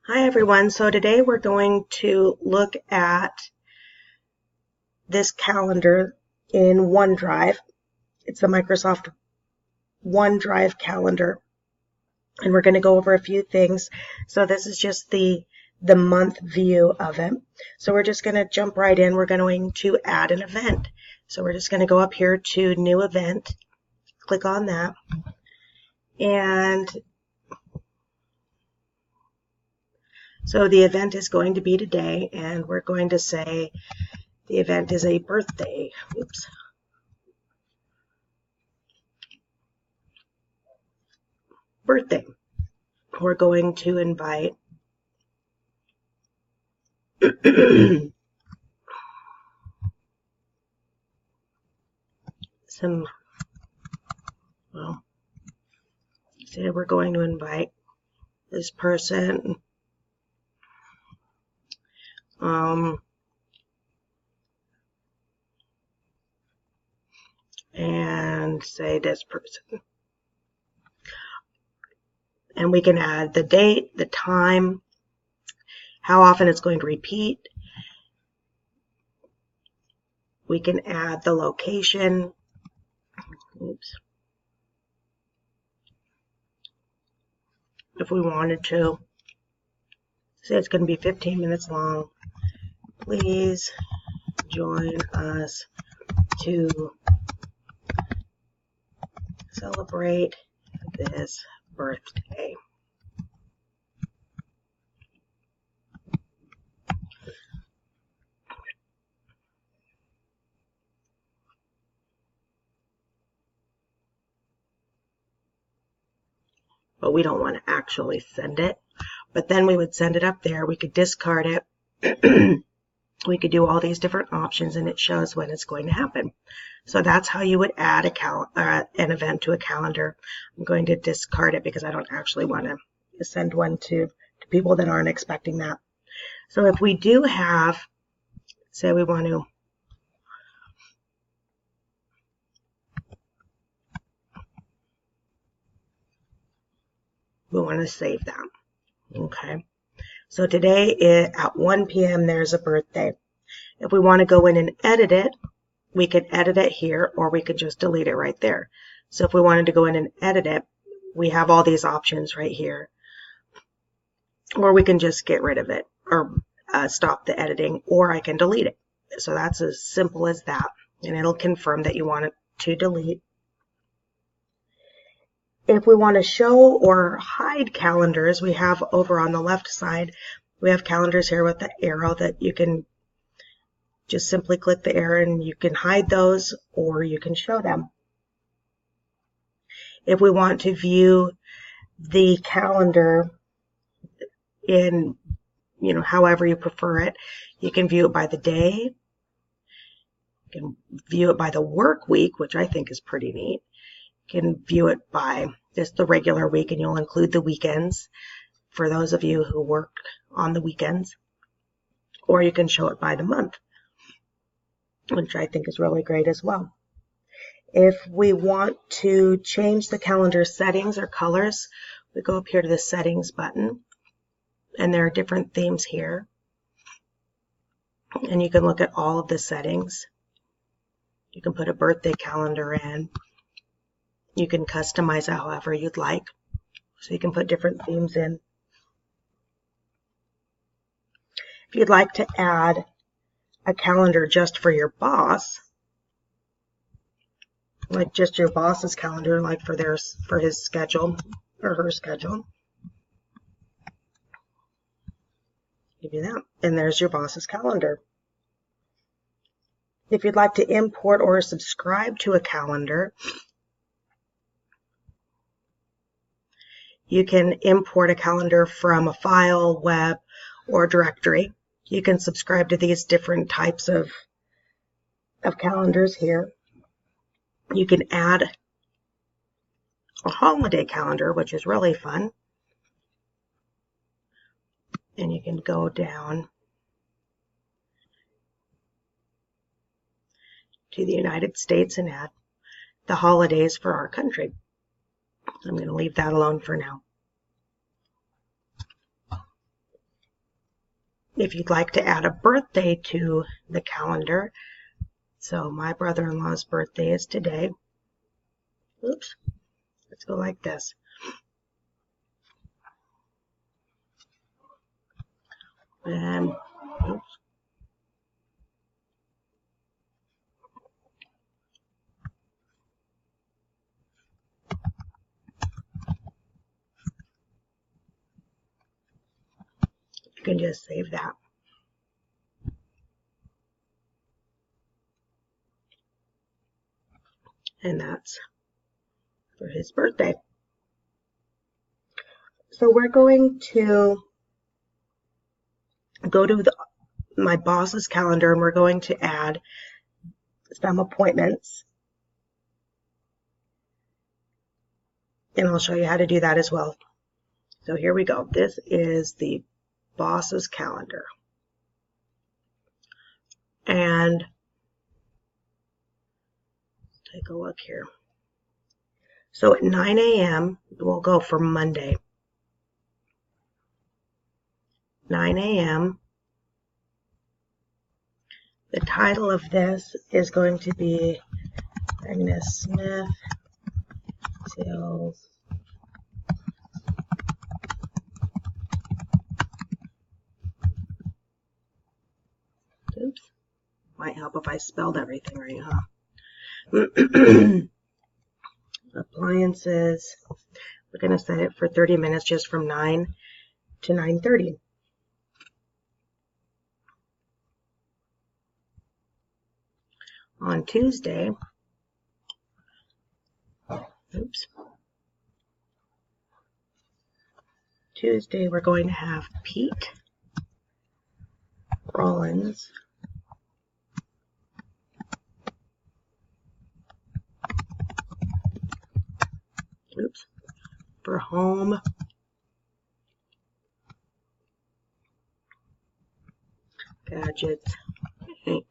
Hi everyone. So today we're going to look at this calendar in OneDrive. It's the Microsoft OneDrive Calendar, and we're going to go over a few things. So this is just the month view of it. So we're just going to jump right in. We're going to add an event. So we're just going to go up here to New Event, click on that, and so the event is going to be today, and we're going to say the event is a birthday. Oops. Birthday. We're going to invite some, well, say we're going to invite this person, and say this person. And we can add the date, the time, how often it's going to repeat. We can add the location. Oops. If we wanted to. Say it's going to be 15 minutes long. Please join us to celebrate this birthday. But we don't want to actually send it. But then we would send it up there. We could discard it. We could do all these different options, and it shows when it's going to happen. So that's how you would add an event to a calendar. I'm going to discard it because I don't actually want to send one to people that aren't expecting that. So if we do have, say we want to save that. Okay. So today at 1 p.m. there's a birthday. If we want to go in and edit it, we could edit it here, or we could just delete it right there. So if we wanted to go in and edit it, we have all these options right here. Or we can just get rid of it, or stop the editing, or I can delete it. So that's as simple as that. And it'll confirm that you want it to delete. If we want to show or hide calendars, we have over on the left side, we have calendars here with the arrow that you can just simply click the arrow and you can hide those, or you can show them. If we want to view the calendar in, however you prefer it, you can view it by the day. You can view it by the work week, which I think is pretty neat. You can view it by just the regular week, and you'll include the weekends for those of you who work on the weekends. Or you can show it by the month, which I think is really great as well. If we want to change the calendar settings or colors, we go up here to the settings button, and there are different themes here. And you can look at all of the settings. You can put a birthday calendar in. You can customize it however you'd like. So you can put different themes in. If you'd like to add a calendar just for your boss, like just your boss's calendar, like for his schedule or her schedule, you do that, and there's your boss's calendar. If you'd like to import or subscribe to a calendar, you can import a calendar from a file, web, or directory. You can subscribe to these different types of calendars here. You can add a holiday calendar, which is really fun. And you can go down to the United States and add the holidays for our country. I'm going to leave that alone for now. if you'd like to add a birthday to the calendar. So my brother-in-law's birthday is today. Oops. Let's go like this. And oops. You can just save that. And that's for his birthday. So we're going to go to my boss's calendar, and we're going to add some appointments. And I'll show you how to do that as well. So here we go. This is the boss's calendar. And take a look here. So at 9 a.m., we'll go for Monday. 9 a.m. The title of this is going to be Agnes Smith Sales Oops. Might help if I spelled everything right, huh? Appliances. We're going to set it for 30 minutes, just from 9 to 9:30. On Tuesday, Tuesday we're going to have Pete Rollins for Home Gadgets Inc.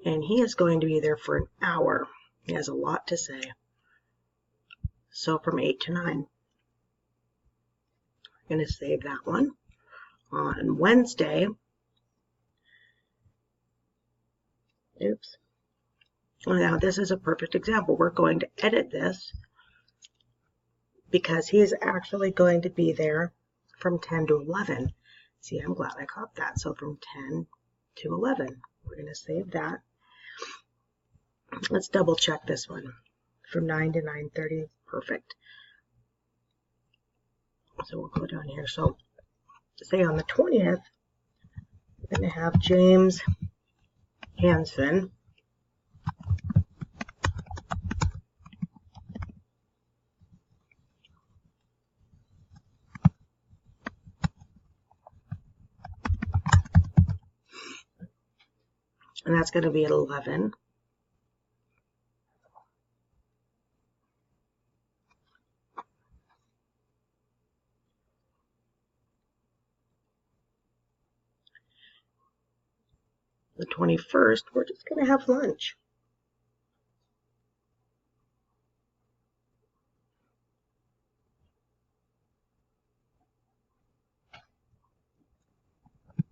And he is going to be there for an hour. He has a lot to say. So from 8 to 9. I'm going to save that one. On Wednesday, now this is a perfect example. We're going to edit this because he is actually going to be there from 10 to 11. See, I'm glad I caught that. So from 10 to 11. We're going to save that. Let's double check this one. From 9 to 9:30. Perfect. So we'll go down here. So say on the 20th, we're going to have James Hansen. And that's going to be at 11. The 21st, we're just going to have lunch.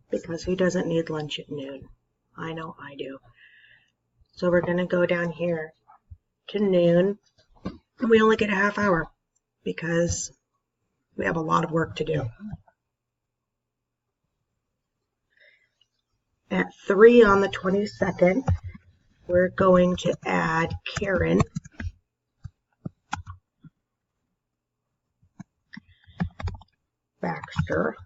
Because who doesn't need lunch at noon? I know I do. So we're going to go down here to noon. And we only get a half hour because we have a lot of work to do. At 3 on the 22nd, we're going to add Karen Baxter.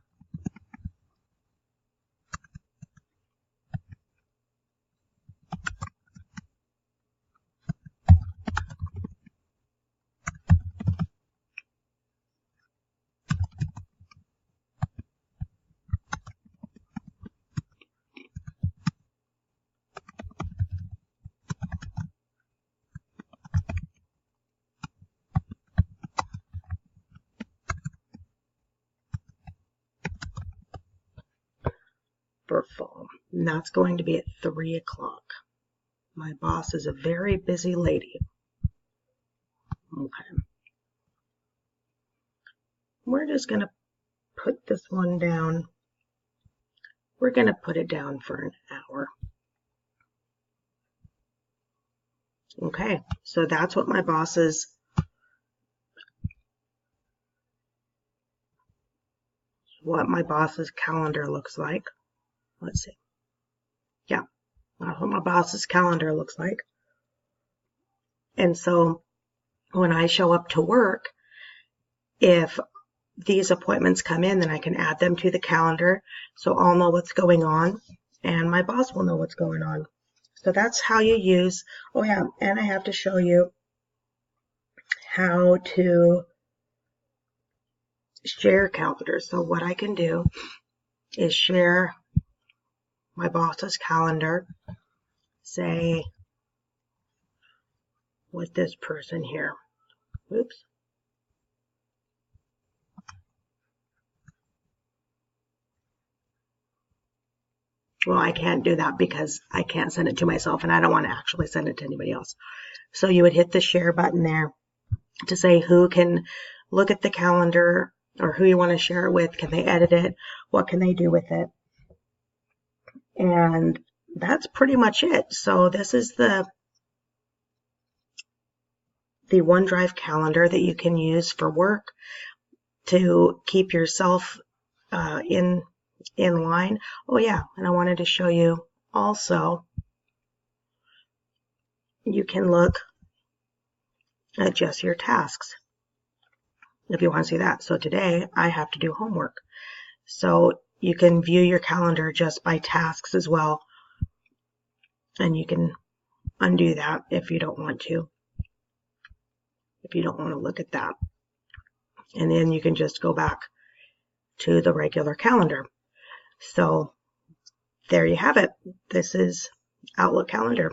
For fall. And that's going to be at 3 o'clock. My boss is a very busy lady. Okay. We're just going to put this one down We're going to put it down for an hour. Okay, so that's what my boss's calendar looks like. Let's see. Yeah, that's what my boss's calendar looks like. And so when I show up to work, if these appointments come in, then I can add them to the calendar so I'll know what's going on and my boss will know what's going on. So that's how you use, oh yeah, and I have to show you how to share calendars. So what I can do is share my boss's calendar, say with this person here. Oops. Well, I can't do that because I can't send it to myself and I don't want to actually send it to anybody else. So you would hit the share button there to say who can look at the calendar or who you want to share it with. Can they edit it? What can they do with it? And that's pretty much it. So this is the OneDrive calendar that you can use for work to keep yourself in line. Oh yeah, and I wanted to show you also, you can look at just your tasks if you want to see that. So today I have to do homework. So you can view your calendar just by tasks as well. And you can undo that if you don't want to. If you don't want to look at that. And then you can just go back to the regular calendar. So there you have it. This is Outlook Calendar.